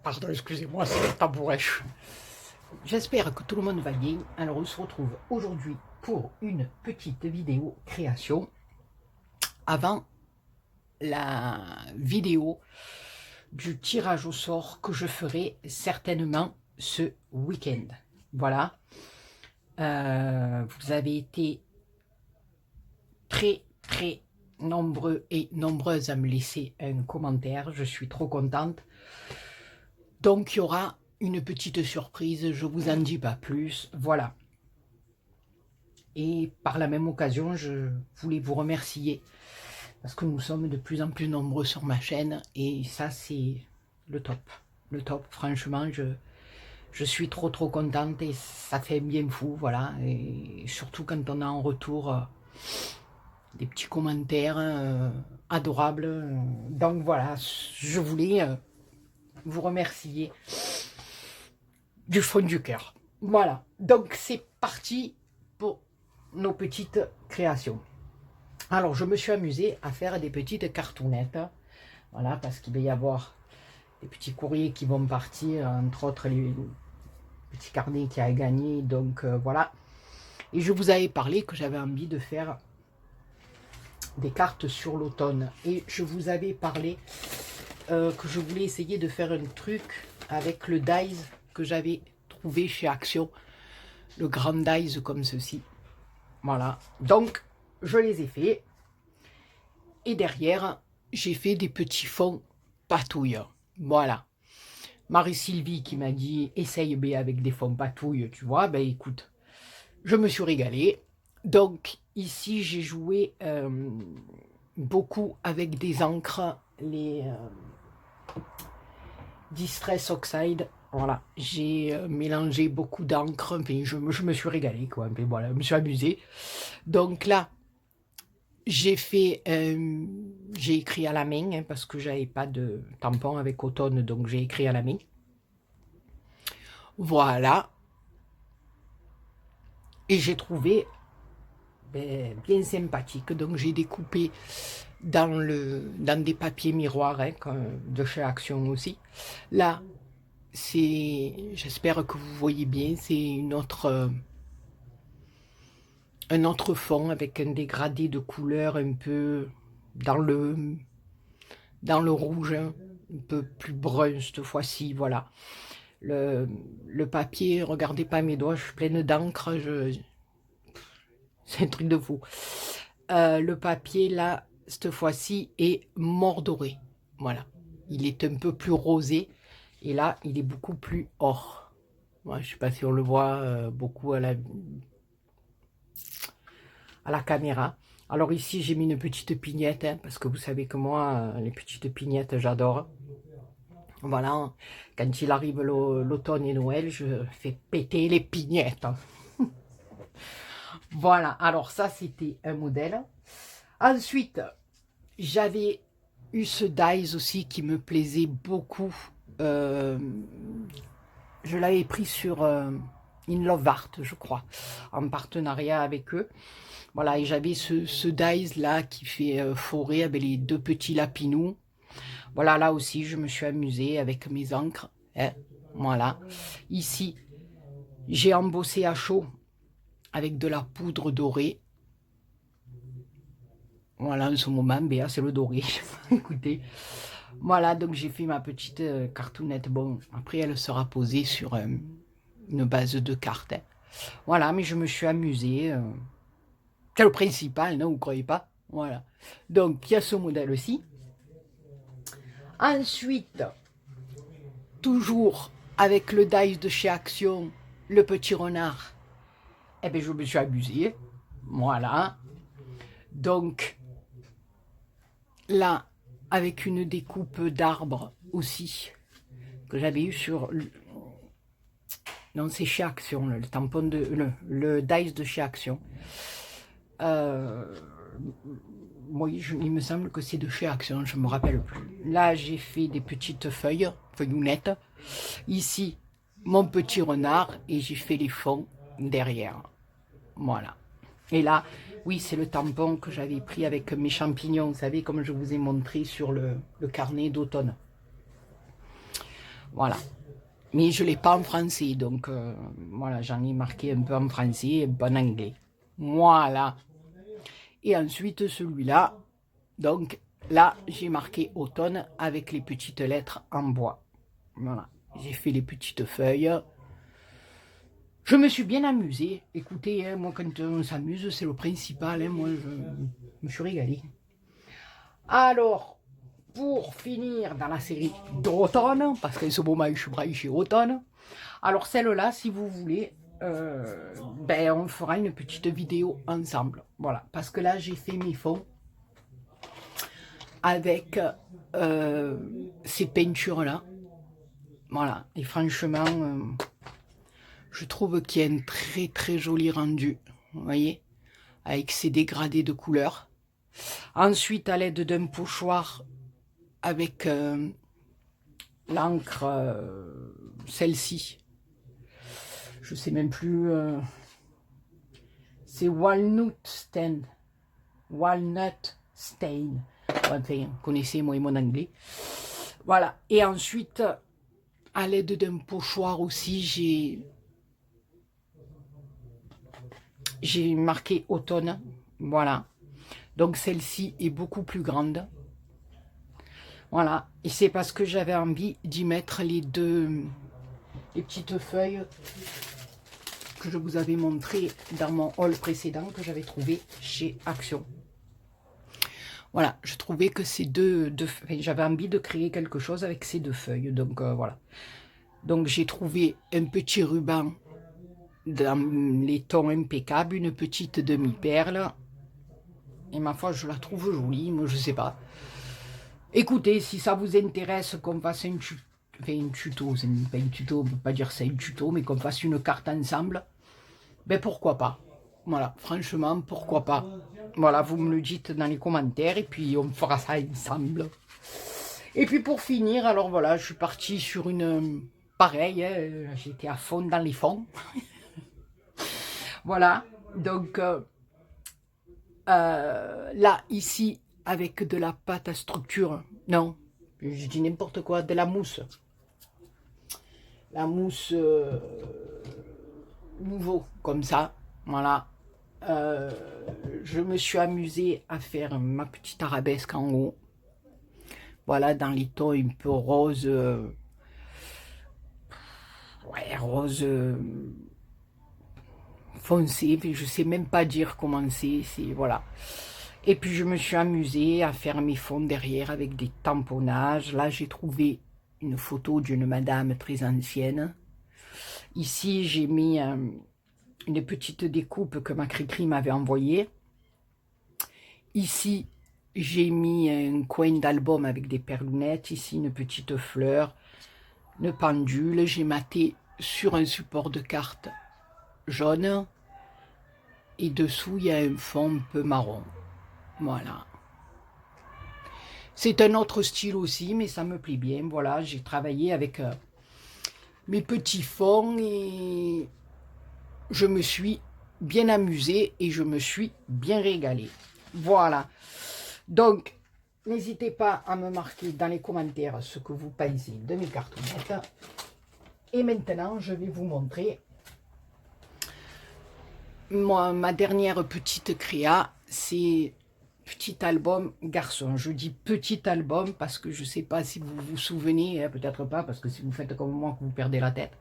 Pardon, excusez-moi, c'est le tabouret. J'espère que tout le monde va bien. Alors, on se retrouve aujourd'hui pour une petite vidéo création avant la vidéo du tirage au sort que je ferai certainement ce week-end. Voilà. Vous avez été très nombreux et nombreuses à me laisser un commentaire. Je suis trop contente. Donc, il y aura une petite surprise, je vous en dis pas plus, voilà. Et par la même occasion, je voulais vous remercier parce que nous sommes de plus en plus nombreux sur ma chaîne et ça, c'est le top. Le top, franchement, je suis trop contente et ça fait bien fou, voilà. Et surtout quand on a en retour des petits commentaires adorables. Donc voilà, je voulais vous remercier du fond du cœur. Voilà, donc c'est parti pour nos petites créations. Alors, je me suis amusée à faire des petites cartounettes. Voilà, parce qu'il va y avoir des petits courriers qui vont partir, entre autres les petits carnets qu'il y a à gagner. Donc, voilà. Et je vous avais parlé que j'avais envie de faire des cartes sur l'automne. Et je vous avais parlé que je voulais essayer de faire un truc avec le dies que j'avais trouvé chez Action. Le grand dies comme ceci. Voilà. Donc, je les ai fait. Et derrière, j'ai fait des petits fonds patouilles. Voilà. Marie-Sylvie qui m'a dit, essaye B avec des fonds patouilles, tu vois. Ben écoute, je me suis régalé. Donc, ici, j'ai joué beaucoup avec des encres, les Distress Oxide. Voilà, j'ai mélangé beaucoup d'encre, je me suis régalé, quoi. Mais voilà, je me suis amusé. Donc là, j'ai fait, j'ai écrit à la main, hein, parce que j'avais pas de tampon avec automne, donc j'ai écrit à la main. Voilà. Et j'ai trouvé bien sympathique. Donc j'ai découpé dans des papiers miroirs, hein, de chez Action aussi. Là, j'espère que vous voyez bien, c'est un autre fond avec un dégradé de couleur un peu dans le rouge, hein, un peu plus brun cette fois-ci, voilà. Le papier, regardez pas mes doigts, je suis pleine d'encre, c'est un truc de fou. Le papier, là, cette fois-ci, est mordoré, voilà. Il est un peu plus rosé, et là, il est beaucoup plus or. Ouais, je sais pas si on le voit beaucoup à la caméra. Alors ici, j'ai mis une petite pignette, hein, parce que vous savez que moi, les petites pignettes, j'adore. Voilà, quand il arrive l'automne et Noël, je fais péter les pignettes. Voilà, alors ça, c'était un modèle. Ensuite, j'avais eu ce dies aussi qui me plaisait beaucoup. Je l'avais pris sur In Love Art, je crois, en partenariat avec eux. Voilà, et j'avais ce dies là qui fait forêt avec les deux petits lapinous. Voilà, là aussi, je me suis amusée avec mes encres. Hein, voilà. Ici, j'ai embossé à chaud avec de la poudre dorée. Voilà, en ce moment, Béa, c'est le doré. Écoutez, voilà, donc j'ai fait ma petite cartoonette. Bon, après, elle sera posée sur une base de cartes. Hein. Voilà, mais je me suis amusée. C'est le principal, non, vous ne croyez pas? Voilà. Donc, il y a ce modèle aussi. Ensuite, toujours avec le dice de chez Action, le petit renard, eh bien, je me suis amusée. Voilà. Donc, là, avec une découpe d'arbre aussi, que j'avais eu sur... Non, c'est chez Action, le tampon de... Le dice de chez Action. Oui, il me semble que c'est de chez Action, je ne me rappelle plus. Là, j'ai fait des petites feuilles, feuillonnettes. Ici, mon petit renard, et j'ai fait les fonds derrière. Voilà. Et là, oui, c'est le tampon que j'avais pris avec mes champignons, vous savez, comme je vous ai montré sur le carnet d'automne. Voilà. Mais je ne l'ai pas en français, donc voilà, j'en ai marqué un peu en français et un peu en anglais. Voilà. Et ensuite, celui-là, donc là, j'ai marqué automne avec les petites lettres en bois. Voilà, j'ai fait les petites feuilles. Je me suis bien amusée. Écoutez, hein, moi, quand on s'amuse, c'est le principal. Hein, moi, je me suis régalée. Alors, pour finir dans la série d'automne, parce qu'en ce moment, je suis branché automne. Alors, celle-là, si vous voulez, ben, on fera une petite vidéo ensemble. Voilà, parce que là, j'ai fait mes fonds avec ces peintures-là. Voilà, et franchement, je trouve qu'il y a un très très joli rendu, vous voyez, avec ces dégradés de couleurs. Ensuite, à l'aide d'un pochoir avec l'encre, celle-ci, je sais même plus, c'est Walnut Stain. Walnut Stain. Enfin, connaissez moi et mon anglais. Voilà, et ensuite, à l'aide d'un pochoir aussi, j'ai marqué automne, voilà. Donc celle-ci est beaucoup plus grande. Voilà, et c'est parce que j'avais envie d'y mettre les petites feuilles que je vous avais montré dans mon haul précédent que j'avais trouvé chez Action. Voilà, je trouvais que ces j'avais envie de créer quelque chose avec ces deux feuilles, donc voilà. Donc j'ai trouvé un petit ruban dans les tons impeccables, une petite demi-perle. Et ma foi, je la trouve jolie, moi je sais pas. Écoutez, si ça vous intéresse qu'on fasse un tuto, c'est pas un tuto, on peut pas dire ça un tuto, mais qu'on fasse une carte ensemble, ben pourquoi pas. Voilà, franchement, pourquoi pas. Voilà, vous me le dites dans les commentaires et puis on fera ça ensemble. Et puis pour finir, alors voilà, je suis partie sur une... Pareil, hein, j'étais à fond dans les fonds. Voilà, donc là, ici, avec de la pâte à structure, non, je dis n'importe quoi, de la mousse. La mousse nouveau, comme ça, voilà. Je me suis amusée à faire ma petite arabesque en haut. Voilà, dans les tons un peu rose, ouais, rose foncé, je sais même pas dire comment c'est, voilà. Et puis je me suis amusée à faire mes fonds derrière avec des tamponnages. Là, j'ai trouvé une photo d'une madame très ancienne. Ici, j'ai mis une petite découpe que ma Cricri m'avait envoyée. Ici, j'ai mis un coin d'album avec des perlunettes. Ici, une petite fleur, une pendule. J'ai maté sur un support de carte jaune. Et dessous, il y a un fond un peu marron. Voilà. C'est un autre style aussi, mais ça me plaît bien. Voilà, j'ai travaillé avec mes petits fonds et je me suis bien amusée et je me suis bien régalée. Voilà. Donc, n'hésitez pas à me marquer dans les commentaires ce que vous pensez de mes cartonnettes. Et maintenant, je vais vous montrer ma dernière petite créa. C'est petit album garçon. Je dis petit album parce que je ne sais pas si vous vous souvenez, hein, peut-être pas, parce que si vous faites comme moi, que vous perdez la tête.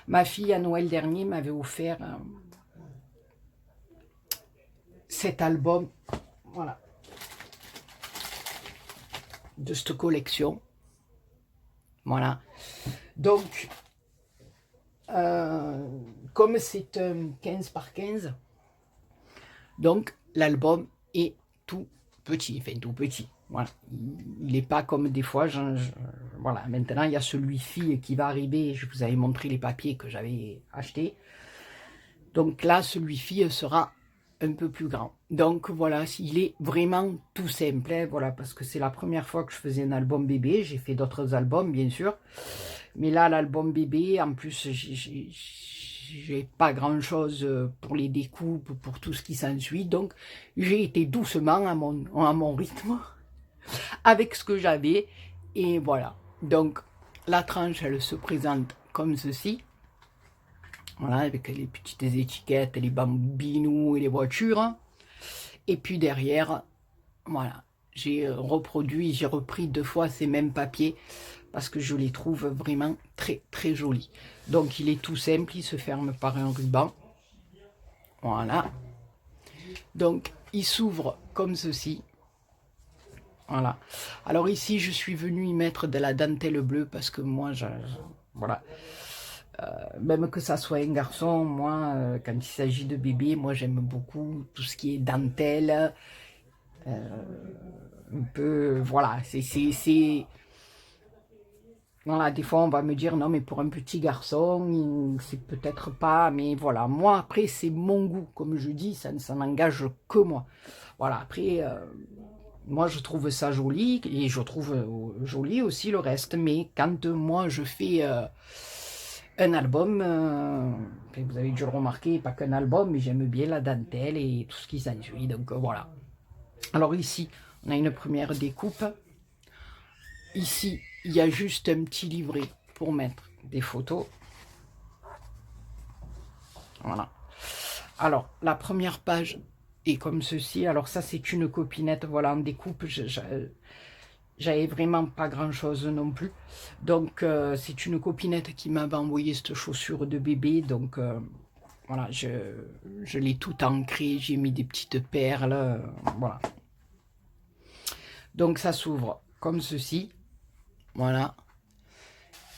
Ma fille, à Noël dernier, m'avait offert cet album, voilà, de cette collection. Voilà. Donc, comme c'est un 15 par 15, donc l'album est tout petit, enfin tout petit. Voilà. Il n'est pas comme des fois, voilà. Maintenant il y a celui-ci qui va arriver, je vous avais montré les papiers que j'avais achetés. Donc là, celui-ci sera un peu plus grand. Donc voilà, il est vraiment tout simple, hein, voilà, parce que c'est la première fois que je faisais un album bébé. J'ai fait d'autres albums, bien sûr. Mais là, l'album bébé, en plus, j'ai pas grand-chose pour les découpes, pour tout ce qui s'ensuit. Donc, j'ai été doucement à mon rythme, avec ce que j'avais. Et voilà. Donc, la tranche, elle se présente comme ceci. Voilà, avec les petites étiquettes, les bambinous et les voitures. Et puis derrière, voilà, j'ai reproduit, j'ai repris 2 fois ces mêmes papiers parce que je les trouve vraiment très très jolis. Donc il est tout simple, il se ferme par un ruban. Voilà. Donc il s'ouvre comme ceci. Voilà. Alors ici, je suis venue y mettre de la dentelle bleue parce que moi, voilà. Même que ça soit un garçon, moi, quand il s'agit de bébé, moi j'aime beaucoup tout ce qui est dentelle. Un peu, voilà, voilà, des fois on va me dire, non mais pour un petit garçon, c'est peut-être pas, mais voilà, moi après c'est mon goût, comme je dis, ça n'engage que moi. Voilà, après, moi je trouve ça joli, et je trouve joli aussi le reste, mais quand moi je fais un album, vous avez dû le remarquer, pas qu'un album, mais j'aime bien la dentelle et tout ce qui s'ensuit, donc voilà. Alors ici, on a une première découpe. Ici, il y a juste un petit livret pour mettre des photos. Voilà. Alors, la première page est comme ceci. Alors ça, c'est une copinette, voilà, en découpe. J'avais vraiment pas grand chose non plus, donc c'est une copinette qui m'avait envoyé cette chaussure de bébé, donc voilà, je l'ai tout ancré, j'ai mis des petites perles, voilà. Donc ça s'ouvre comme ceci, voilà,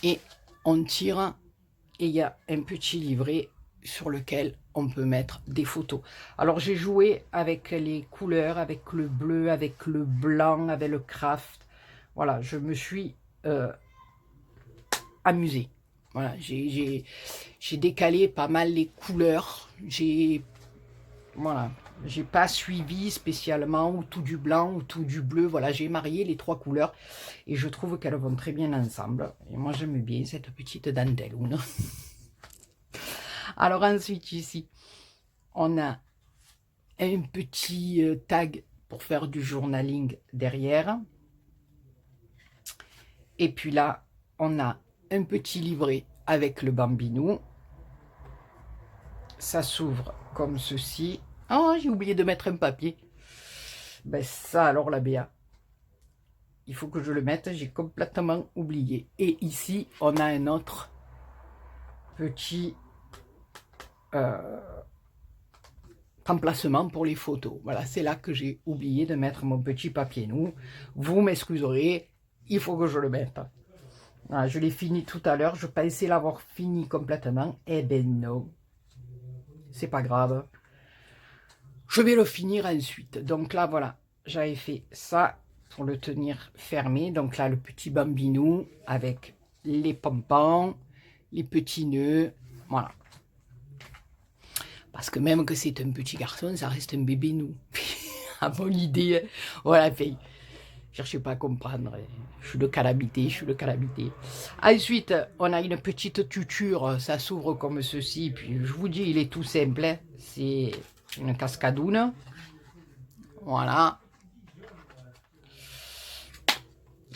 et on tire, et il y a un petit livret sur lequel on peut mettre des photos. Alors j'ai joué avec les couleurs, avec le bleu, avec le blanc, avec le craft. Voilà, je me suis amusée. Voilà, j'ai décalé pas mal les couleurs. Voilà, j'ai pas suivi spécialement ou tout du blanc ou tout du bleu. Voilà, j'ai marié les 3 couleurs et je trouve qu'elles vont très bien ensemble. Et moi, j'aime bien cette petite dentelle. Alors ensuite, ici, on a un petit tag pour faire du journaling derrière. Et puis là, on a un petit livret avec le bambinou. Ça s'ouvre comme ceci. Oh, j'ai oublié de mettre un papier. Ben ça, alors la BA. Il faut que je le mette, j'ai complètement oublié. Et ici, on a un autre petit emplacement pour les photos. Voilà, c'est là que j'ai oublié de mettre mon petit papier. Vous m'excuserez, il faut que je le mette. Voilà, je l'ai fini tout à l'heure, je pensais l'avoir fini complètement. Eh ben non, c'est pas grave. Je vais le finir ensuite. Donc là, voilà, j'avais fait ça pour le tenir fermé. Donc là, le petit bambinou avec les pompons, les petits nœuds, voilà. Parce que même que c'est un petit garçon, ça reste un bébé nous. À mon idée, voilà, fait. Cherchez pas à comprendre. Je suis de calamité, je suis de calamité. Ensuite, on a une petite tuture, ça s'ouvre comme ceci. Puis je vous dis, il est tout simple. Hein. C'est une cascadoune. Voilà.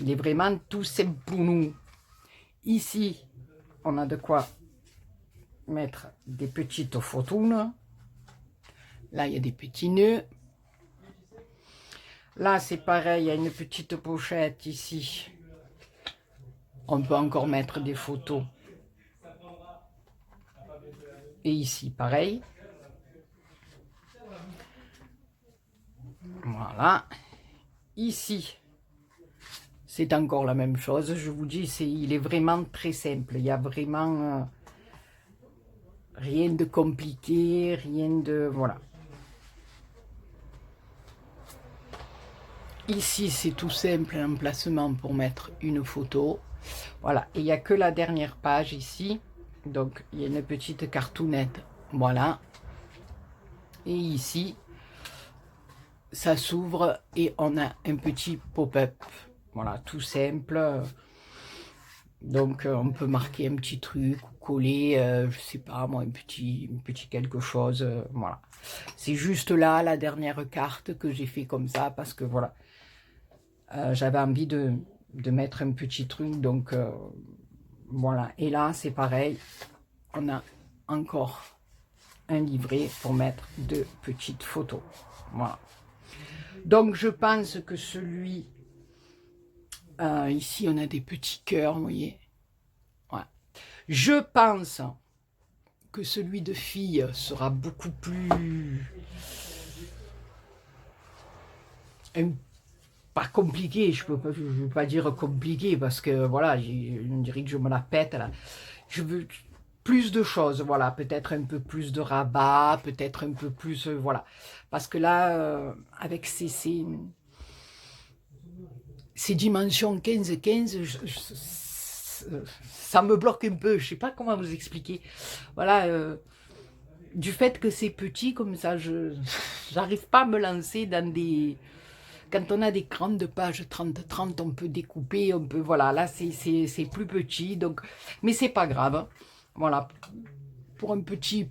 Il est vraiment tout simple pour nous. Ici, on a de quoi mettre des petites photounes. Là, il y a des petits nœuds. Là, c'est pareil, il y a une petite pochette ici. On peut encore mettre des photos. Et ici, pareil. Voilà. Ici, c'est encore la même chose. Je vous dis, il est vraiment très simple. Il n'y a vraiment rien de compliqué, rien de... Voilà. Ici, c'est tout simple, un emplacement pour mettre une photo. Voilà, et il n'y a que la dernière page ici. Donc, il y a une petite cartoonette. Voilà. Et ici, ça s'ouvre et on a un petit pop-up. Voilà, tout simple. Donc, on peut marquer un petit truc ou coller, je sais pas moi, un petit quelque chose. Voilà. C'est juste là, la dernière carte que j'ai fait comme ça parce que voilà. J'avais envie de mettre un petit truc, donc Voilà, et là c'est pareil, on a encore un livret pour mettre de petites photos. Voilà. Donc je pense que celui, ici on a des petits cœurs, vous voyez. Voilà. Je pense que celui de fille sera beaucoup plus... pas compliqué, je veux pas dire compliqué, parce que voilà, on dirait que je me la pète là. Je veux plus de choses, voilà, peut-être un peu plus de rabat, peut-être un peu plus, voilà. Parce que là, avec ces dimensions 15-15, ça me bloque un peu, je sais pas comment vous expliquer. Voilà, du fait que c'est petit comme ça, j'arrive pas à me lancer dans des... Quand on a des grandes pages 30-30, on peut découper, on peut... Voilà, là c'est plus petit, donc... Mais c'est pas grave, voilà. Pour un petit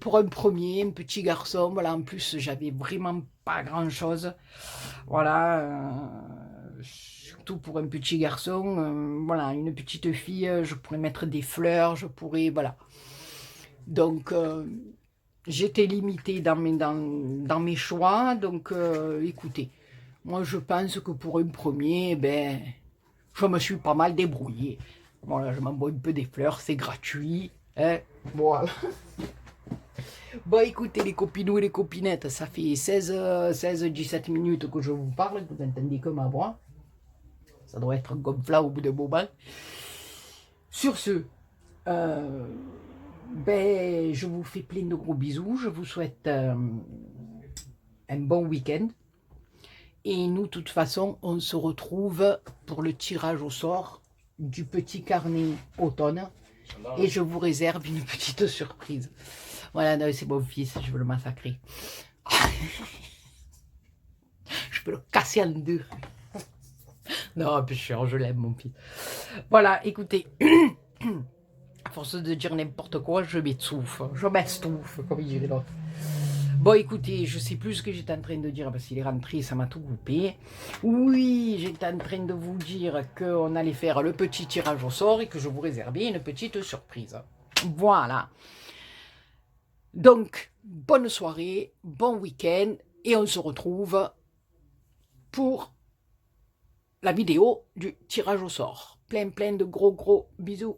garçon, voilà, en plus j'avais vraiment pas grand chose, voilà, surtout pour un petit garçon, voilà, une petite fille, je pourrais mettre des fleurs, je pourrais, voilà. Donc, j'étais limitée dans mes choix, donc écoutez, moi je pense que pour un premier, ben, je me suis pas mal débrouillée. Voilà, je m'envoie un peu des fleurs, c'est gratuit, hein, voilà. Bon écoutez les copinous et les copinettes, ça fait 16-17 minutes que je vous parle, que vous n'entendez que ma voix. Ça doit être comme là au bout d'un moment. Sur ce, ben, je vous fais plein de gros bisous, je vous souhaite un bon week-end. Et nous, de toute façon, on se retrouve pour le tirage au sort du petit carnet automne. Et je vous réserve une petite surprise. Voilà, c'est mon fils, je veux le massacrer. Je peux le casser en deux. Non, bien sûr, je l'aime, mon fils. Voilà, écoutez, à force de dire n'importe quoi, je m'étouffe. Je m'estouffe, comme il dirait l'autre. Bon, écoutez, je sais plus ce que j'étais en train de dire parce qu'il est rentré, ça m'a tout coupé. Oui, j'étais en train de vous dire qu'on allait faire le petit tirage au sort et que je vous réservais une petite surprise. Voilà. Donc, bonne soirée, bon week-end et on se retrouve pour la vidéo du tirage au sort. Plein de gros bisous.